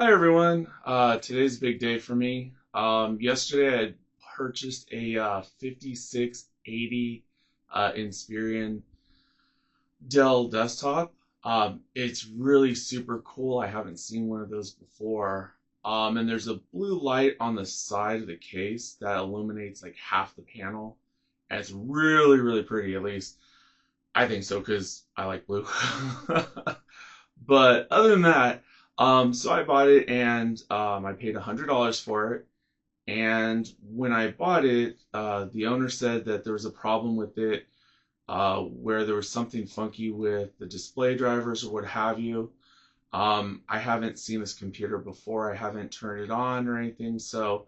Hi everyone. Today's a big day for me. Yesterday I purchased a 5680 Inspiron Dell desktop. It's really super cool. I haven't seen one of those before. And there's a blue light on the side of the case that illuminates like half the panel. And it's really, really pretty. At least I think so because I like blue. But other than that, so I bought it and I paid $100 for it. And when I bought it, the owner said that there was a problem with it, where there was something funky with the display drivers or what have you. I haven't seen this computer before. I haven't turned it on or anything. So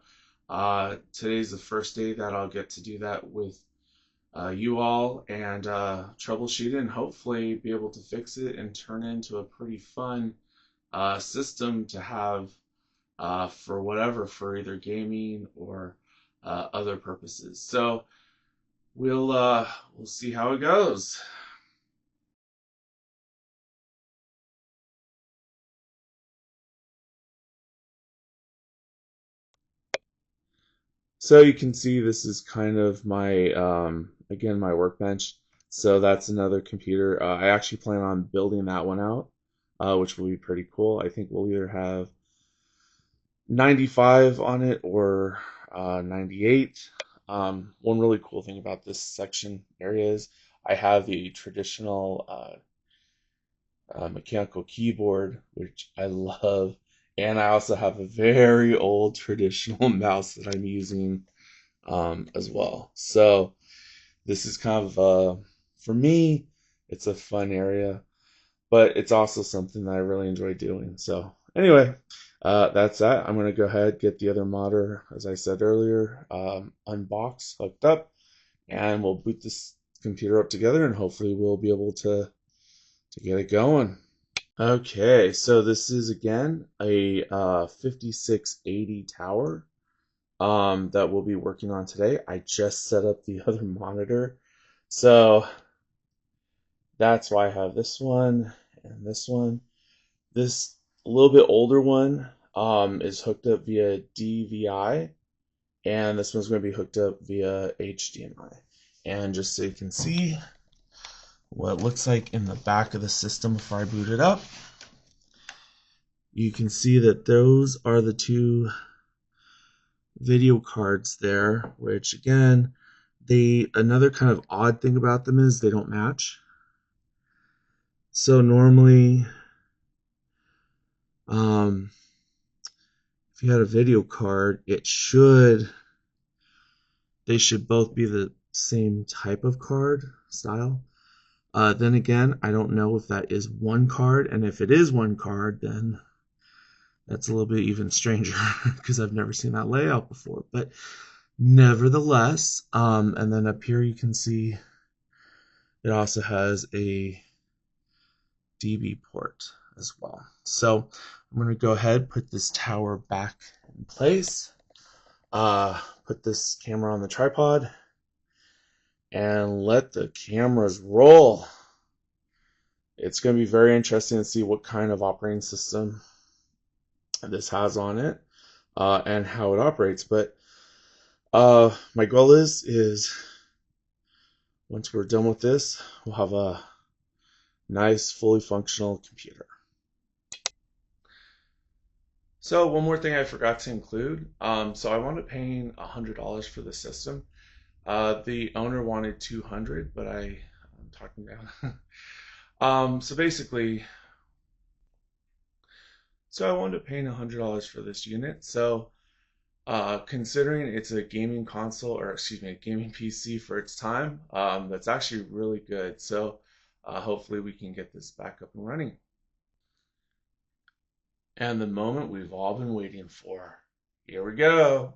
today's the first day that I'll get to do that with you all and troubleshoot it and hopefully be able to fix it and turn it into a pretty fun system to have for whatever, for either gaming or other purposes. So we'll see how it goes. So you can see this is kind of my again my workbench. So that's another computer. I actually plan on building that one out, which will be pretty cool. I think we'll either have 95 on it or 98. One really cool thing about this section area is I have the traditional mechanical keyboard, which I love, and I also have a very old traditional mouse that I'm using as well. So this is kind of for me, it's a fun area, but it's also something that I really enjoy doing. So anyway, that's that. I'm gonna go ahead get the other monitor, as I said earlier, unboxed, hooked up, and we'll boot this computer up together, and hopefully we'll be able to get it going. Okay, so this is again a 5680 tower that we'll be working on today. I just set up the other monitor, so that's why I have this one and this one. This a little bit older one is hooked up via DVI, and this one's going to be hooked up via HDMI. And just so you can see what it looks like in the back of the system before I boot it up, you can see that those are the two video cards there, which again, another kind of odd thing about them is they don't match. So normally, if you had a video card, they should both be the same type of card style. Then again, I don't know if that is one card, and if it is one card, then that's a little bit even stranger because I've never seen that layout before. But nevertheless, and then up here you can see it also has a DB port as well. So I'm going to go ahead, put this tower back in place, put this camera on the tripod, and let the cameras roll. It's going to be very interesting to see what kind of operating system this has on it and how it operates. But my goal is once we're done with this, we'll have a nice, fully functional computer. So one more thing I forgot to include. So I wound up paying $100 for the system. The owner wanted 200, but I'm talking down. So basically, so I wound up paying $100 for this unit. So considering it's a gaming console, or excuse me, a gaming PC for its time, that's actually really good. So hopefully we can get this back up and running. And the moment we've all been waiting for. Here we go.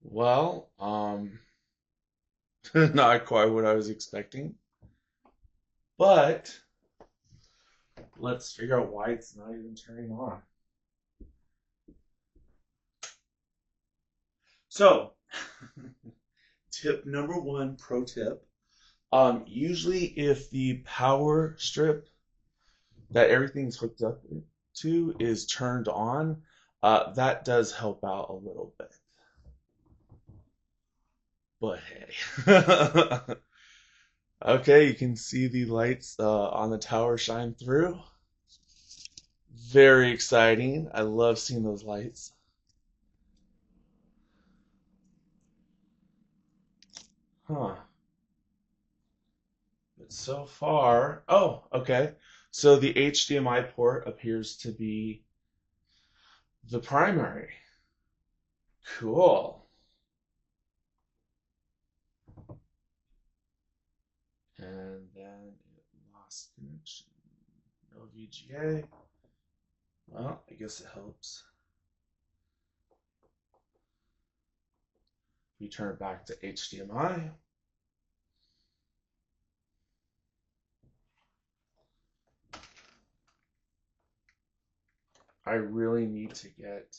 Well, not quite what I was expecting, but let's figure out why it's not even turning on. So, tip number one, pro tip. Usually if the power strip that everything's hooked up to is turned on, that does help out a little bit. But hey. Okay, you can see the lights on the tower shine through. Very exciting. I love seeing those lights. Huh. But so far, oh, okay. So the HDMI port appears to be the primary. Cool. And then it lost connection. No VGA. Well, I guess it helps. We turn it back to HDMI. I really need to get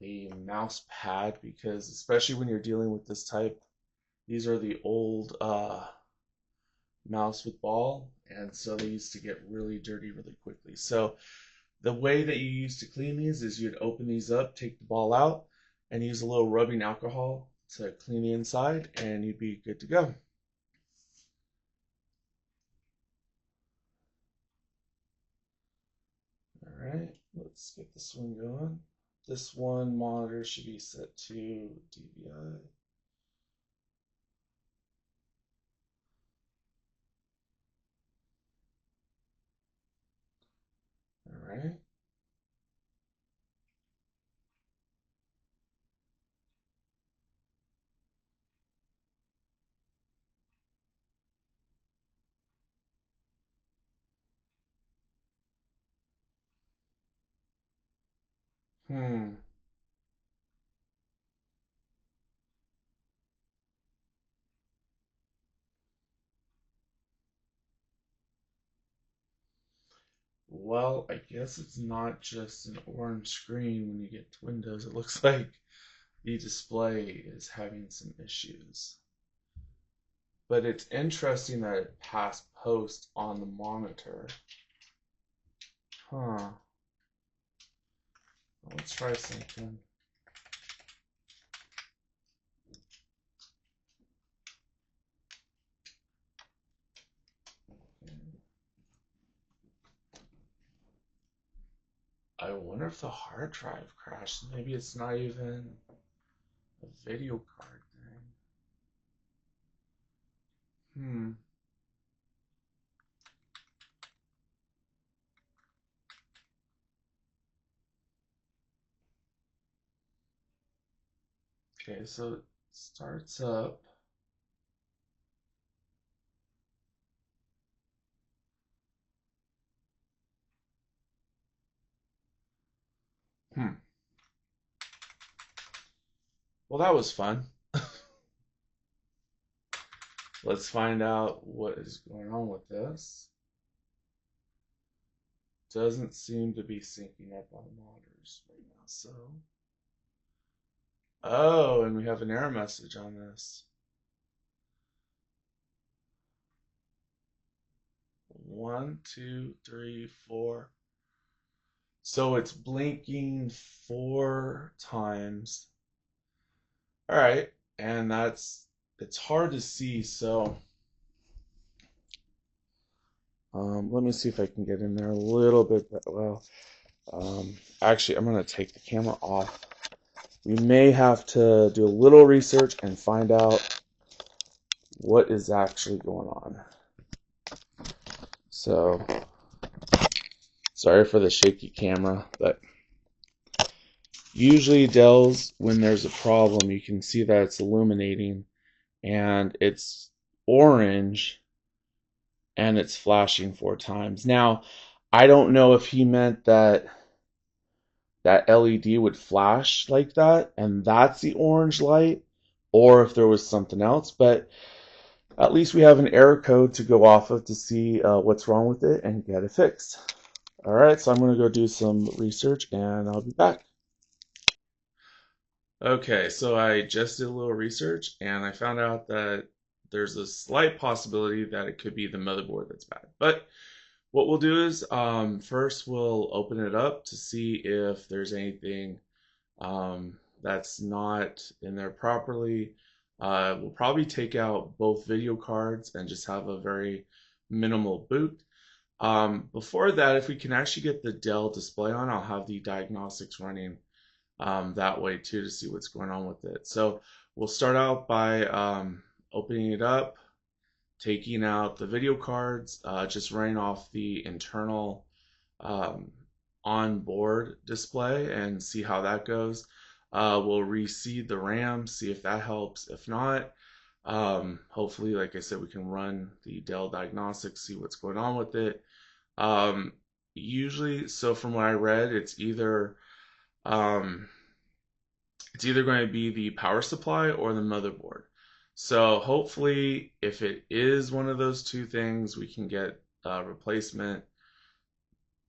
a mouse pad because especially when you're dealing with this type, these are the old mouse with ball, and so they used to get really dirty really quickly. So the way that you used to clean these is you'd open these up, take the ball out, and use a little rubbing alcohol to clean the inside, and you'd be good to go. All right, let's get this one going. This one monitor should be set to DVI. All right. Hmm. Well, I guess it's not just an orange screen when you get to Windows. It looks like the display is having some issues. But it's interesting that it passed post on the monitor. Huh. Let's try something. I wonder if the hard drive crashed. Maybe it's not even a video card thing. Hmm. Okay, so it starts up. Hmm. Well, that was fun. Let's find out what is going on with this. Doesn't seem to be syncing up on monitors right now, so. Oh, and we have an error message on this. 1, 2, 3, 4. So it's blinking 4 times. All right, and it's hard to see, so let me see if I can get in there a little bit. Well, actually, I'm gonna take the camera off. We may have to do a little research and find out what is actually going on. So, sorry for the shaky camera, but usually Dell's, when there's a problem, you can see that it's illuminating and it's orange and it's flashing 4 times. Now, I don't know if he meant that that LED would flash like that and that's the orange light, or if there was something else, but at least we have an error code to go off of to see what's wrong with it and get it fixed. All right, so I'm going to go do some research and I'll be back. Okay, so I just did a little research and I found out that there's a slight possibility that it could be the motherboard that's bad. But what we'll do is first we'll open it up to see if there's anything that's not in there properly. We'll probably take out both video cards and just have a very minimal boot. Before that, if we can actually get the Dell display on, I'll have the diagnostics running that way too to see what's going on with it. So we'll start out by opening it up, taking out the video cards, just running off the internal um, on-board display and see how that goes. We'll reseed the RAM, see if that helps. If not, hopefully, like I said, we can run the Dell diagnostics, see what's going on with it. Um, Usually, so from what I read, um, it's either going to be the power supply or the motherboard. So hopefully, if it is one of those two things, we can get a replacement.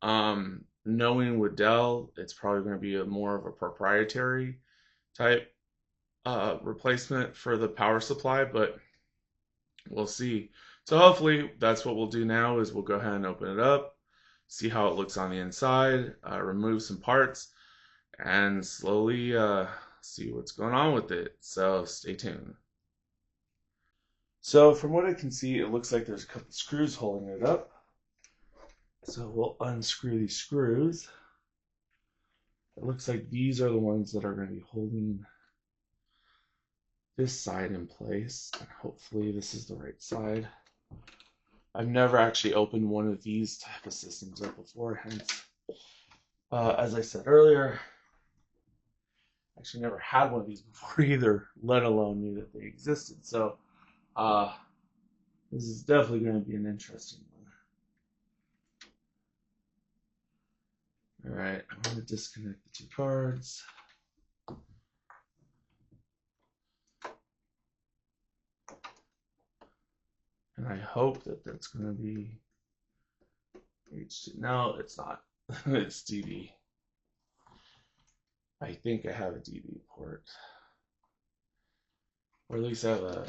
Knowing with Dell, it's probably going to be more of a proprietary type replacement for the power supply, but we'll see. So hopefully, that's what we'll do now is we'll go ahead and open it up, see how it looks on the inside, remove some parts, and slowly see what's going on with it. So stay tuned. So from what I can see, it looks like there's a couple screws holding it up. So we'll unscrew these screws. It looks like these are the ones that are going to be holding this side in place. And hopefully this is the right side. I've never actually opened one of these type of systems up before, hence, as I said earlier, actually never had one of these before either, let alone knew that they existed. So this is definitely going to be an interesting one. All right, I'm going to disconnect the two cards. And I hope that that's going to be HD. No, it's not. It's DV. I think I have a DV port. Or at least I have a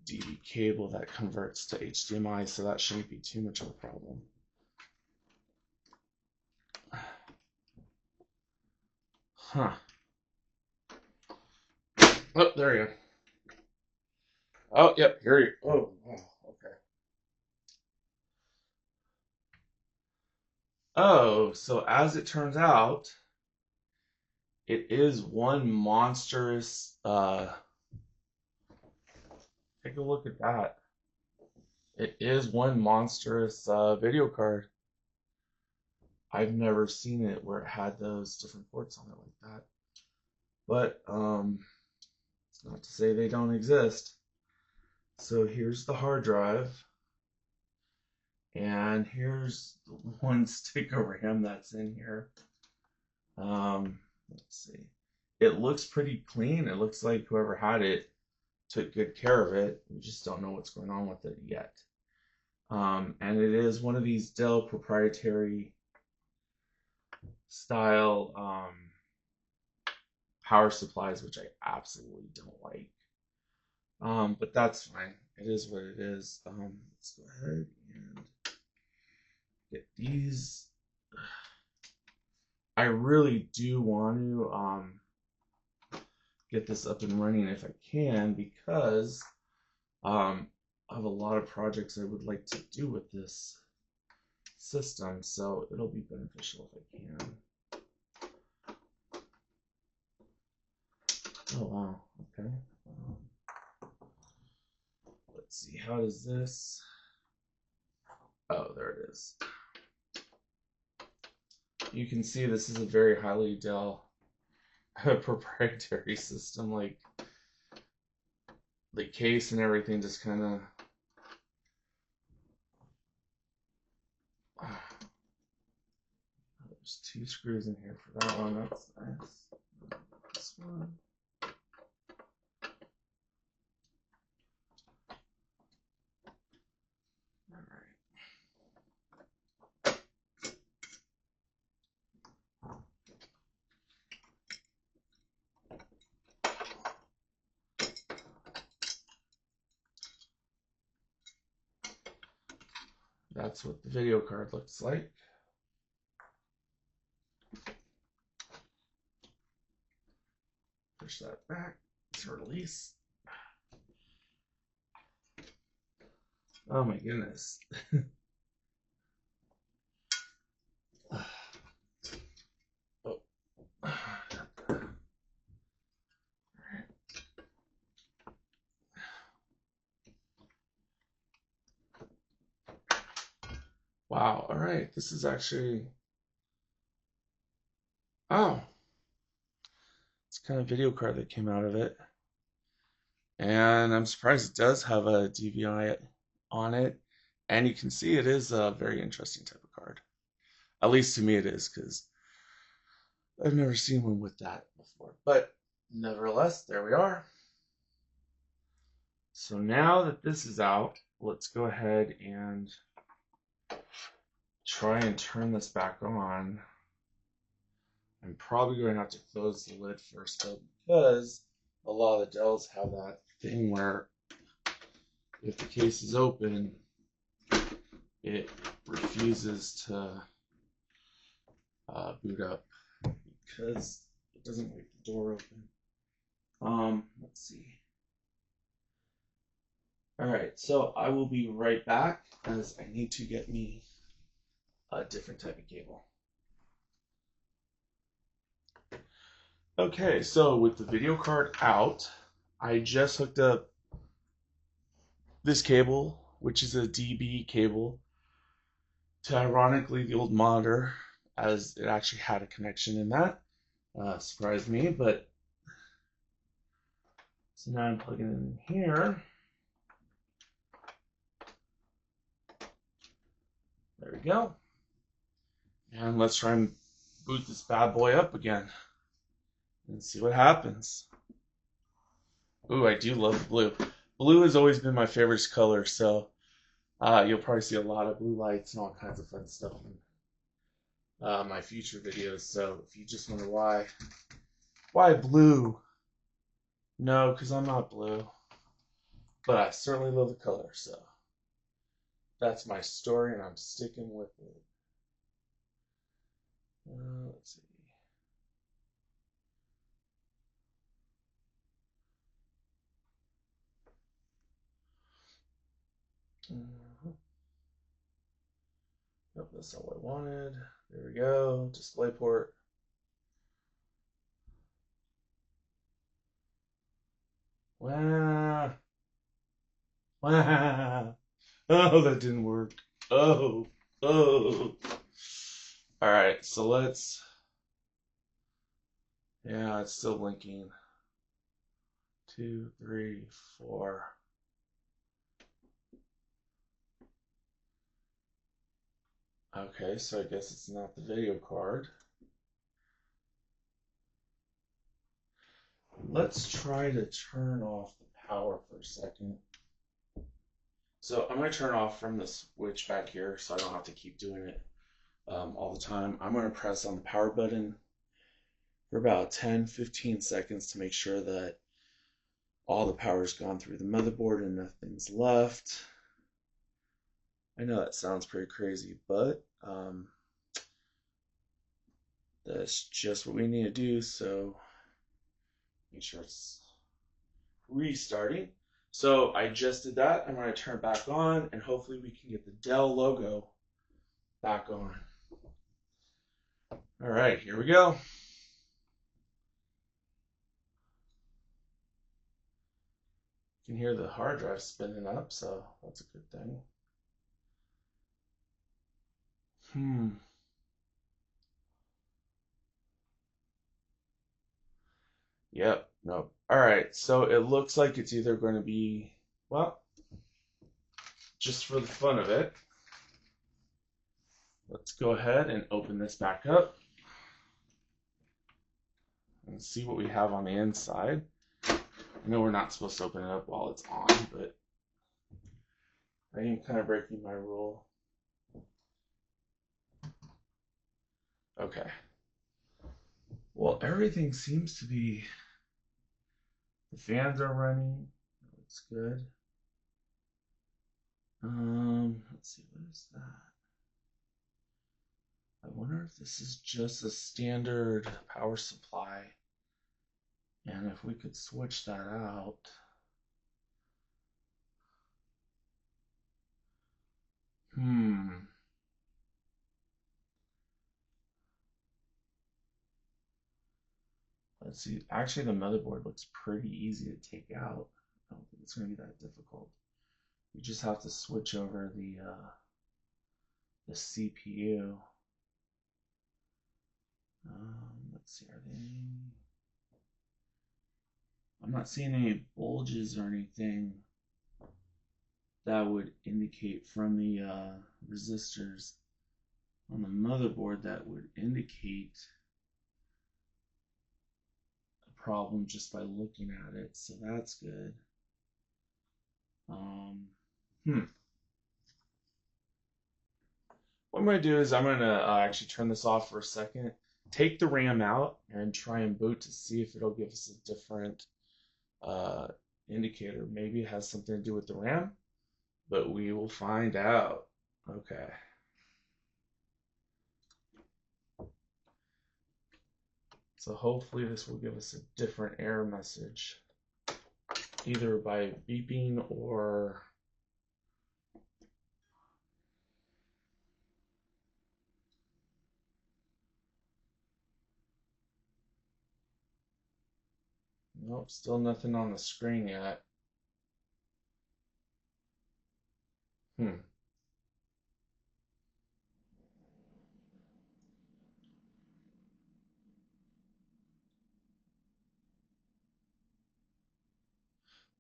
DV cable that converts to HDMI, so that shouldn't be too much of a problem. Huh. Oh, there you go. Oh, yep, here you go. Oh, okay. Oh, so as it turns out, it is one monstrous, take a look at that. It is one monstrous video card. I've never seen it where it had those different ports on it like that. But it's not to say they don't exist. So here's the hard drive. And here's the one stick of RAM that's in here. Let's see. It looks pretty clean. It looks like whoever had it took good care of it. We just don't know what's going on with it yet. And it is one of these Dell proprietary style power supplies, which I absolutely don't like. But that's fine. It is what it is. Let's go ahead and get these. I really do want to get this up and running if I can, because I have a lot of projects I would like to do with this system, so it'll be beneficial if I can. Oh wow, okay. Let's see, how does this? Oh, there it is. You can see this is a very highly Dell proprietary system. Like the case and everything just kind of there's two screws in here for that one. That's nice. This one. All right. that's what the video card looks like. Push that back to release. Oh my goodness. Oh. Wow, all right. This is actually, oh, it's kind of video card that came out of it. And I'm surprised it does have a DVI on it. And you can see it is a very interesting type of card. At least to me it is, because I've never seen one with that before. But nevertheless, there we are. So now that this is out, let's go ahead and try and turn this back on. I'm probably going to have to close the lid first though, because a lot of the Dells have that thing where if the case is open, it refuses to boot up because it doesn't leave the door open. Let's see. All right, so I will be right back as I need to get me a different type of cable. Okay, so with the video card out, I just hooked up this cable, which is a DB cable, to ironically the old monitor, as it actually had a connection in that. Surprised me, but so now I'm plugging it in here. There we go. And let's try and boot this bad boy up again and see what happens. Ooh, I do love blue. Blue has always been my favorite color, so you'll probably see a lot of blue lights and all kinds of fun stuff in my future videos. So if you just wonder why blue? No, because I'm not blue. But I certainly love the color, so that's my story and I'm sticking with it. Let's see. Nope, that's not what I wanted. There we go. Display port. Wow. Wow. Oh, that didn't work. Oh. All right, so let's. Yeah, it's still blinking. 2, 3, 4. Okay, so I guess it's not the video card. Let's try to turn off the power for a second. So I'm going to turn off from the switch back here so I don't have to keep doing it all the time. I'm going to press on the power button for about 10-15 seconds to make sure that all the power's gone through the motherboard and nothing's left. I know that sounds pretty crazy, but that's just what we need to do. So make sure it's restarting. So I just did that. I'm going to turn it back on and hopefully we can get the Dell logo back on. All right, here we go. You can hear the hard drive spinning up, so that's a good thing. Yep, nope. All right, so it looks like it's either going to be, well, just for the fun of it, let's go ahead and open this back up and see what we have on the inside. I know we're not supposed to open it up while it's on, but I am kind of breaking my rule. Okay. Well, everything seems to be, the fans are running. Looks good. Let's see, what is that? I wonder if this is just a standard power supply. And if we could switch that out. Let's see. Actually, the motherboard looks pretty easy to take out. I don't think it's going to be that difficult. You just have to switch over the CPU. Let's see. I'm not seeing any bulges or anything that would indicate from the resistors on the motherboard that would indicate a problem just by looking at it, so that's good. What I'm going to do is I'm going to actually turn this off for a second, take the RAM out, and try and boot to see if it'll give us a different indicator. Maybe it has something to do with the RAM, but we will find out. Okay. So hopefully this will give us a different error message, either by beeping or nope, still nothing on the screen yet.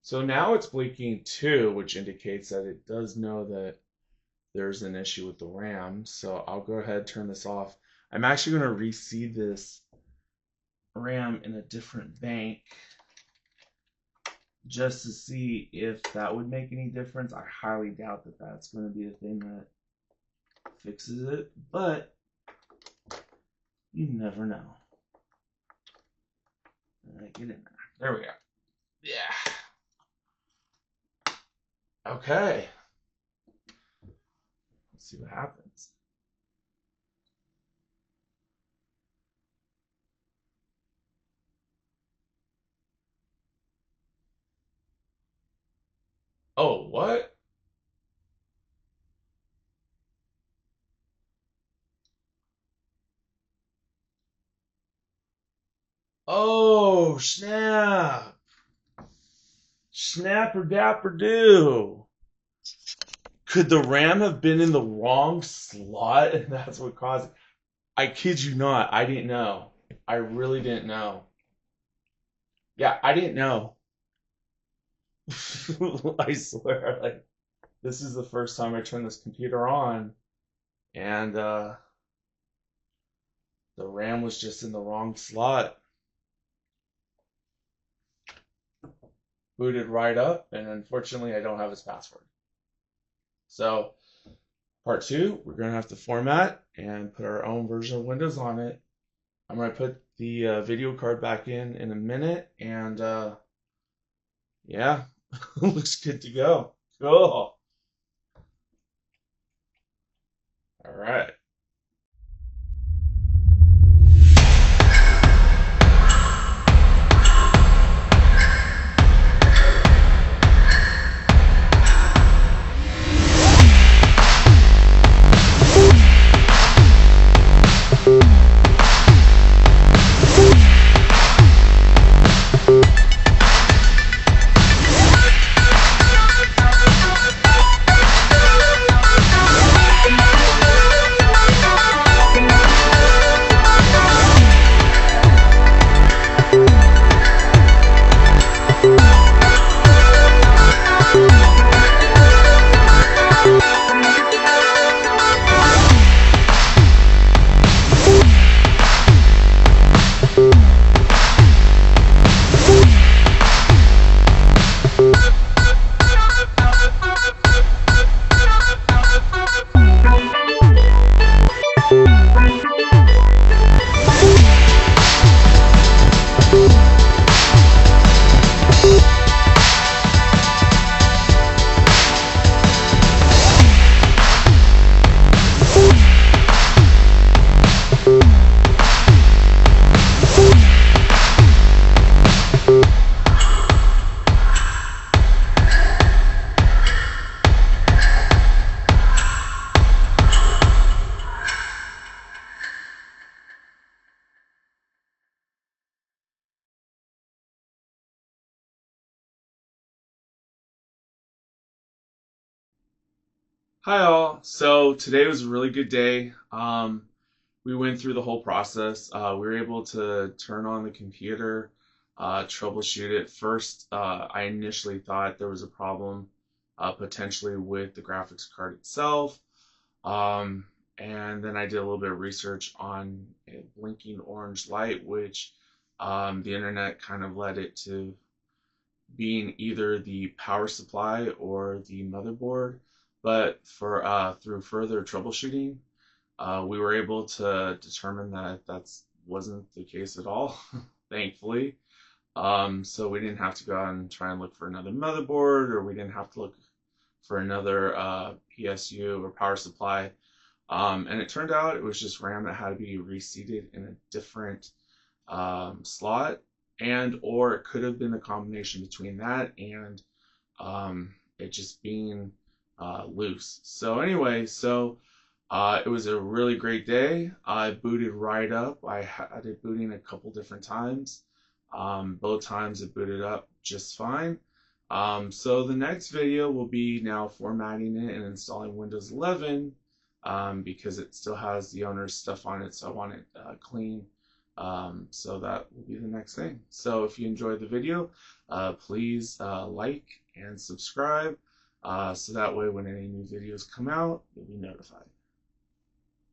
So now it's blinking 2, which indicates that it does know that there's an issue with the RAM. So I'll go ahead and turn this off. I'm actually going to reseed this RAM in a different bank just to see if that would make any difference. I highly doubt that that's going to be the thing that fixes it, but you never know. Get in there. There we go. Yeah. Okay. Let's see what happens. Oh, what? Oh, snap. Snapper dapper do. Could the RAM have been in the wrong slot and that's what caused it? I kid you not. I didn't know. I really didn't know. Yeah, I didn't know. I swear, like, this is the first time I turn this computer on, and the RAM was just in the wrong slot. Booted right up, and unfortunately I don't have his password. So part 2, we're going to have to format and put our own version of Windows on it. I'm going to put the video card back in a minute, and yeah, looks good to go. Cool. All right. Hi all. So today was a really good day. We went through the whole process. We were able to turn on the computer, troubleshoot it. First, I initially thought there was a problem potentially with the graphics card itself. Um, and then I did a little bit of research on a blinking orange light, which the internet kind of led it to being either the power supply or the motherboard. But for through further troubleshooting, we were able to determine that that wasn't the case at all, thankfully. So we didn't have to go out and try and look for another motherboard, or we didn't have to look for another PSU or power supply. And it turned out it was just RAM that had to be reseated in a different slot, and or it could have been a combination between that and it just being loose. So anyway, it was a really great day. I booted right up. I had it booting a couple different times. Both times it booted up just fine. So the next video will be now formatting it and installing Windows 11 because it still has the owner's stuff on it, so I want it clean. So that will be the next thing. So if you enjoyed the video, please like and subscribe so that way when any new videos come out, you'll be notified.